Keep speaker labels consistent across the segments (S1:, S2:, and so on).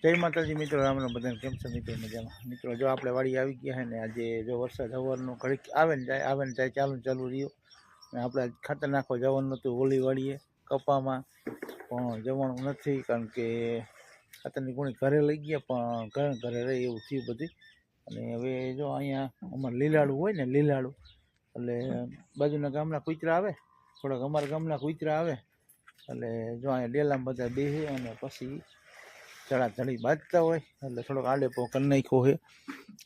S1: જય માતાજી મિત્રો, રામ રામ બધાને. કેમ છે મિત્રો? મજામાં. મિત્રો જો આપણે વાડી આવી ગયા છે ને આજે જો વરસાદ હવારનો ઘડીક આવે ને જાય ચાલુ રહ્યો. અને આપણે ખાતર નાખવા જવાનું હતું ઓલી વાડીએ કપામાં, પણ જવાનું નથી કારણ કે ખાતરની ગુણી ઘરે લઈ ગયા, પણ ઘરે રહી એવું થયું બધી. અને હવે જો અહીંયા અમારે લીલાડું હોય ને, લીલાડું એટલે બાજુના ગામના કૂતરા આવે, થોડાક અમારા ગામના કૂતરા આવે એટલે જો અહીંયા ડેલામાં બધા બેસે અને પછી ચડાચડી બાજતા હોય એટલે થોડોક આડેપો કરી નાખ્યો છે.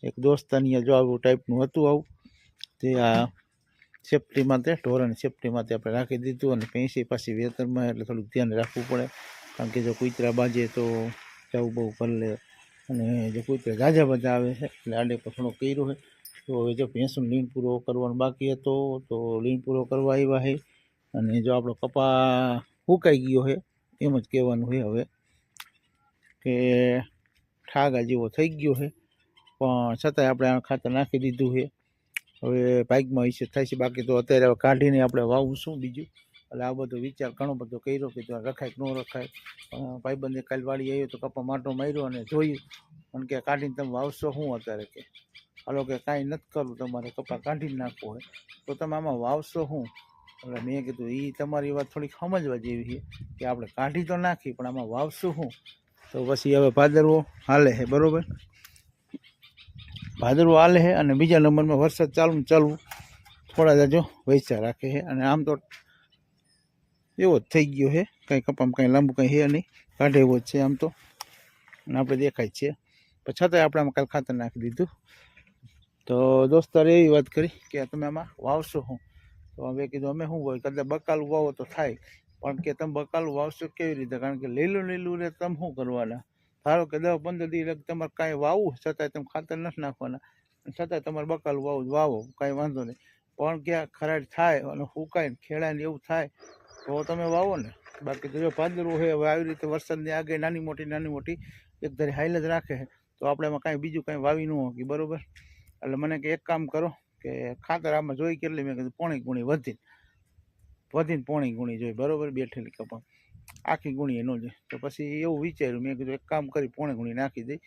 S1: એક દોસ્તાની જો આવું ટાઈપનું હતું, આવું તે આ સેફ્ટી માટે, ઢોરાની સેફ્ટી માટે આપણે રાખી દીધું. અને પેંસી પાછી વેતરમાં એટલે થોડુંક ધ્યાન રાખવું પડે, કારણ કે જો કૂતરા બાજે તો જવું બહુ કરી લે. અને જો કૂતરા ઝાઝા બધા આવે છે એટલે આડેપો થોડો કર્યો છે. તો હવે જો ભેંસનો લીણ પૂરો કરવાનો બાકી હતો તો લીણ પૂરો કરવા આવ્યા છે. અને જો આપણો કપા સુકાઈ ગયો છે એમ જ કહેવાનું છે હવે, કે ઠાગા જેવો થઈ ગયો છે, પણ છતાંય આપણે આ ખાતર નાખી દીધું છે. હવે ભાગમાં વિશે થાય છે, બાકી તો અત્યારે હવે કાઢીને આપણે વાવવું શું બીજું. એટલે આ બધો વિચાર ઘણો બધો કર્યો કે રખાય કે ન રખાય. પણ ભાઈબંધે કાલ વાળી આવ્યો તો કપા માટો માર્યો અને જોયું, કારણ કે કાઢીને તમે વાવશો શું અત્યારે, કે હાલો કે કાંઈ નથી કરવું, તમારે કપા કાઢીને નાખવો હોય તો તમે આમાં વાવશો શું. એટલે મેં કીધું એ તમારી વાત થોડીક સમજવા જેવી છે કે આપણે કાઢી તો નાખી પણ આમાં વાવશું શું. તો પછી હવે ભાદરવો હાલે છે, બરાબર, ભાદરવો હાલે છે. અને બીજા નંબરમાં વરસાદ ચાલુ થોડા જાજો વૈસા રાખે છે. અને આમ તો એવો જ થઈ ગયો છે, કંઈ કપામાં કંઈ લાંબુ કંઈ છે નહીં, કાઢે એવો જ છે આમ તો. અને આપણે દેખાય છે, પણ છતાંય આપણે આમાં કાલ ખાતર નાખી દીધું. તો દોસ્તારે એવી વાત કરી કે તમે આમાં વાવશો શું. તો હવે કીધું અમે શું હોય, કદાચ બકાલું વાવો તો થાય, પણ કે તમે બકાલું વાવશો કેવી રીતે, કારણ કે લીલું રે તમે શું કરવાના. ધારો કે 10-15 દિવસ તમારે કાંઈ વાવવું છતાંય તમે ખાતર નથી નાખવાના, છતાંય તમારે બકાલું વાવો કાંઈ વાંધો નહીં. પણ ક્યાં ખરાડ થાય અને સુકાય ખેડાય ને એવું થાય તો તમે વાવો ને. બાકી તો જો ભાદરવો છે, હવે આવી રીતે વરસાદની આગળ નાની મોટી એક ધારી હાઈલ જ રાખે તો આપણે એમાં કાંઈ બીજું કાંઈ વાવી ન હોકી, બરાબર. એટલે મને કે એક કામ કરો કે ખાતર આમાં જોઈ કેટલી, મેં કીધું પોણી ગુણી વધીને પોણી ગુણી જોઈ, બરાબર, બેઠેલી કપા આખી ગુણીએ ન જોઈએ. તો પછી એવું વિચાર્યું, મેં કીધું એક કામ કરી પોણી ગુણી નાખી દઈ,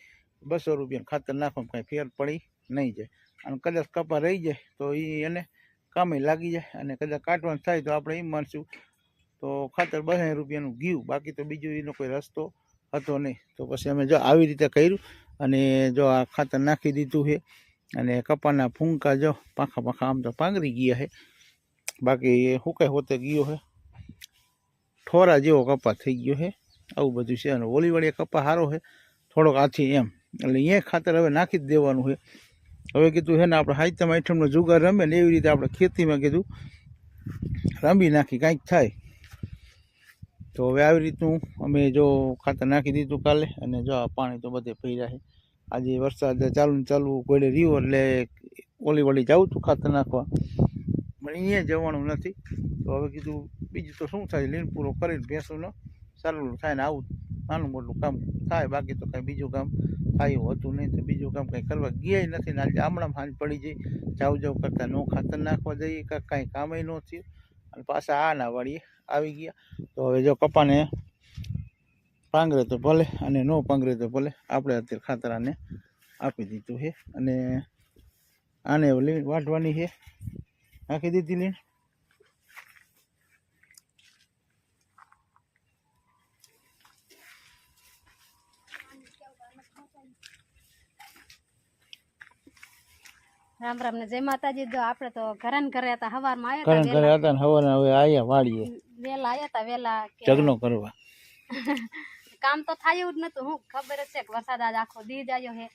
S1: 200 રૂપિયા ખાતર નાખવામાં કાંઈ ફેર પડી નહીં જાય. અને કદાચ કપા રહી જાય તો એને કામે લાગી જાય, અને કદાચ કાઢવાનું થાય તો આપણે એમ માનશું તો ખાતર 200 રૂપિયાનું ગયું, બાકી તો બીજું એનો કોઈ રસ્તો હતો નહીં. તો પછી અમે જો આવી રીતે કર્યું અને જો આ ખાતર નાખી દીધું છે. અને કપાના ફૂંકા જો પાખા આમ તો પાંગરી ગયા છે, બાકી સુકાઈ હોતે ગયો છે, ઠોરા જેવો કપા થઈ ગયો છે. આવું બધું છે. અને ઓલીવાળી કપા સારો છે થોડોક આથી એમ, એટલે અહીંયા ખાતર હવે નાખી જ દેવાનું છે. હવે કીધું છે ને આપણે સાતમ આઠમનો જુગાર રમે ને એવી રીતે આપણે ખેતીમાં કીધું રમી નાખી કાંઈક થાય. તો હવે આવી રીતનું અમે જો ખાતર નાખી દીધું કાલે. અને જો આ પાણી તો બધે ભર્યા છે. આજે વરસાદ ચાલુ ગોળે રહ્યો એટલે ઓલીવાળી જાઉં તું ખાતર નાખવા, પણ અહીંયા જવાનું નથી. તો હવે કીધું બીજું તો શું થાય, લીણ પૂરો કરીને ભેંસુનો સારું થાય ને આવું નાનું મોટું કામ થાય, બાકી તો કાંઈ બીજું કામ થાય એવું હતું નહીં. તો બીજું કામ કંઈ કરવા ગયા નથી ને આજે આમણાં હાંજ પડી જાય, જાવ કરતાં નો ખાતર નાખવા જઈએ, કાંઈ કામે ન થયું. અને પાછા આ ના વાળીએ આવી ગયા. તો હવે જો કપાને પાંગરે તો ભલે અને ન પાંગરે તો ભલે, આપણે અત્યારે ખાતર આને આપી દીધું છે. અને આને લીણ વાઢવાની છે, નાખી દીધી લીણ.
S2: રામ રામ ને જય માતાજી. જો આપણે તો ઘરે હતા, હવારમાં
S1: ઘરે હતા ને હવારના હવે આયા વાડીએ,
S2: વેલા આયા હતા, વેલા
S1: જગનો કરવા.
S2: કામ તો થાય જ નતું, હું ખબર જ છે કે વરસાદ આજ આખો દી જાયો હે,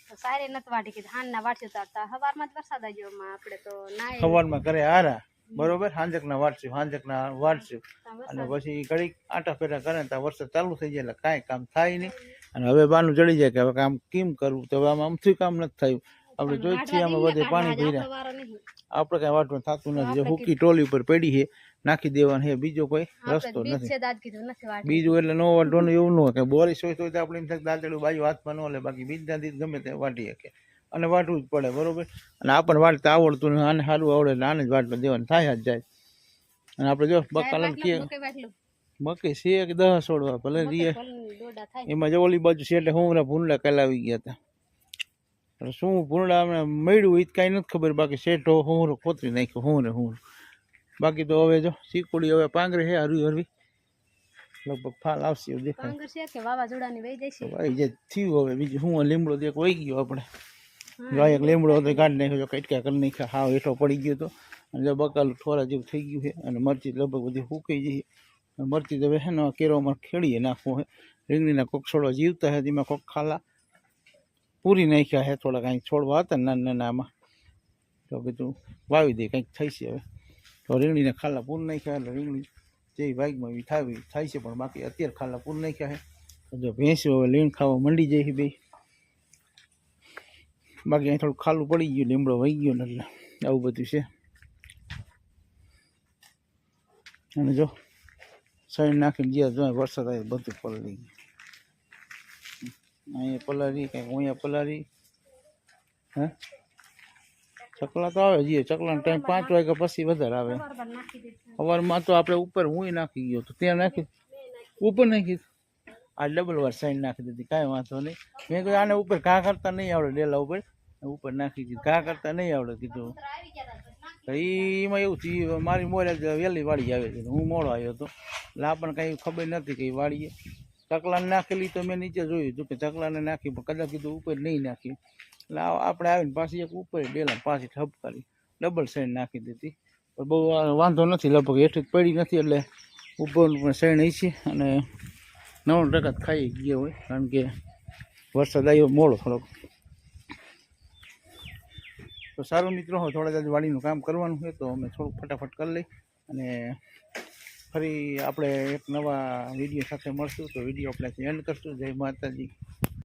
S2: તો સારે નથી વાટી કીધું હાન ના વાટશું તારતા હવારમાં જ વરસાદ આવ્યો. આપણે તો ના
S1: સવારમાં કરે આરા, બરોબર, હાંજકના વાટશું અને પછી ઘડીક આટા ફેરા કરે તો વરસાદ ચાલુ થઈ જાય એટલે કાંઈ કામ થાય નહીં. અને હવે બાનું ચડી જાય કે હવે કામ કેમ કરવું, તો હવે આમાં આમથી કામ નથી થયું. આપણે જોઈ છીએ આમાં બધે પાણી ભર્યા, આપણે કાંઈ વાટવાનું થતું નથી. જે હુકી ટોલી ઉપર પડી છે નાખી દેવાનું છે, બીજો કોઈ રસ્તો નથી. બીજું એટલે નો વાટવાનું એવું ન હોય કે બોરીસ હોય તો આપણે એમ થાય દાંતેડું બાજુ હાથમાં ન લે, બાકી બીજા દીધ ગમે તે વાટી શકે અને વાટવું જ પડે, બરોબર. અને આપણને વાટતા આવડતું ને આને સારું આવડે એટલે આને જ વાટવા દેવાનું થાય જ જાય. અને આપણે જો બકાલાને કીએ મકઈ છે કે 10 છોડવા ભલે રીએ
S2: દોડા થાય
S1: એમાં જો ઓલી બાજુ છે એટલે હું ભૂંડા કલાવી ગયા હતા. એટલે શું ભૂંડા અમે મળ્યું એ કાંઈ નથી ખબર. બાકી શેઠો હું કોતરી નાખ્યો હું બાકી તો હવે જો ચીકુડી હવે પાંગરે છે હરવી હરવી લગભગ ફાલ આવશે એવું દેખાય.
S2: પાંગર છે કે વાવાઝોડાની વહી જાય છે
S1: ભાઈ જે થયું હવે બીજું હું લીમડો દેખ વહી ગયો આપણે ગાય એક લીમડો હતો કાઢી નાખ્યો કટકા કરી નાખ્યા હાવ હેઠો પડી ગયો હતો અને જો બકાલું થોડા જેવું થઈ ગયું છે અને મરચી લગભગ બધી ફૂંકાઈ જઈ. મરચી તો હવે છે ને કેરોમાં ખેડીએ નાખવું છે. રીંગણીના કોક છોડવા જીવતા છે તેમાં કોક ખાલા પૂરી નાખ્યા છે. થોડા કાંઈક છોડવા હતા નાના નાના આમાં તો કીધું વાવી દે કંઈક થઈ છે હવે. તો રીંગણીના ખાલા પૂરી નાખ્યા એટલે રીંગણી જે ભાગમાં એવી થાય છે પણ બાકી અત્યારે ખાલા પૂરી નાખ્યા છે. જો ભેંસું હવે લીણ ખાવા મંડી જાય છે બે. બાકી અહીં થોડું ખાલું પડી ગયું લીમડો વહી ગયો ને એટલે આવું બધું છે. અને જો સાઈડ નાખીને જ્યાં જોઈએ વરસાદ આવે બધું પલળી ગયું. અહીંયા પલારી કંઈક અહીંયા પલારી હે ચકલા તો આવે જઈએ ચકલાનો ટાઈમ 5 વાગ્યા પછી વધારે આવે. સવારમાં તો આપણે ઉપર હું નાખી ગયો તો ત્યાં નાખી ઉપર નાખી આ ડબલ વાર સાઈડ નાખી દીધી કાંઈ વાંધો નહીં. મેં કહ્યું આને ઉપર ઘા કરતા નહીં આવડે ડેલા ઉપર નાખી દીધી ઘા કરતા નહીં આવડે કીધું. એમાં એવું થયું મારી મોરે વહેલી વાડી આવે છે હું મોડો આવ્યો હતો એટલે આપણને કાંઈ ખબર નથી કે વાડીએ ચકલાને નાખેલી તો મેં નીચે જોયું હતું કે ચકલાને નાખી પણ કદાચ કીધું ઉપર નહીં નાખી એટલે આપણે આવીને પાછી એક ઉપર ડેલા પાછી ઠપકારી ડબલ સાઈડ નાખી દીધી. પણ બહુ વાંધો નથી લગભગ હેઠ જ પડી નથી એટલે ઉપર પણ સાઈડ નહીં છે અને 9% ખાઈ ગયા હોય કારણ કે વરસાદ આવ્યો મોડો થોડોક. તો સારું મિત્રો હવે થોડા જ વાડીનું કામ કરવાનું છે તો અમે થોડુંક ફટાફટ કરી લઈ અને ફરી આપણે એક નવા વિડીયો સાથે મળશું. તો વિડીયો આપણે એન્ડ કરશું. જય માતાજી.